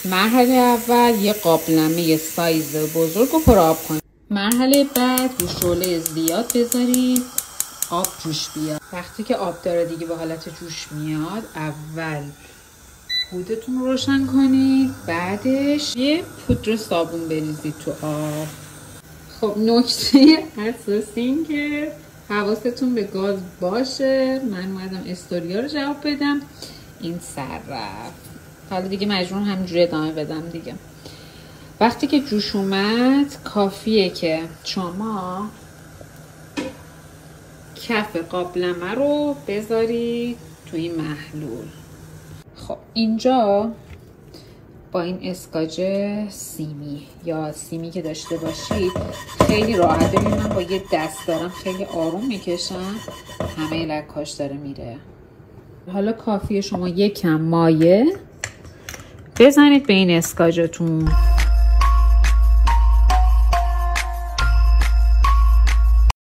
مرحله اول یه قابلمه سایز بزرگ رو پر آب کنید. مرحله بعد رو شعله زیاد بذارید آب جوش بیاد. وقتی که آب داره دیگه به حالت جوش میاد، اول دودتون رو روشن کنید، بعدش یه پودر صابون بریزید تو آب. خب نکته اساسی این که حواستون به گاز باشه. من اومدم استوریا رو جواب بدم، این سر رفت. حالا دیگه مجبورم همینجوری ادامه بدم دیگه. وقتی که جوش اومد کافیه که شما کف قابلمه رو بذارید توی این محلول. خب اینجا با این اسکاج سیمی یا سیمی که داشته باشید خیلی راحت. ببینید من با یه دست دارم خیلی آروم میکشم، همه لکاش داره میره. حالا کافیه شما یکم مایه بزنید به این اسکاجتون.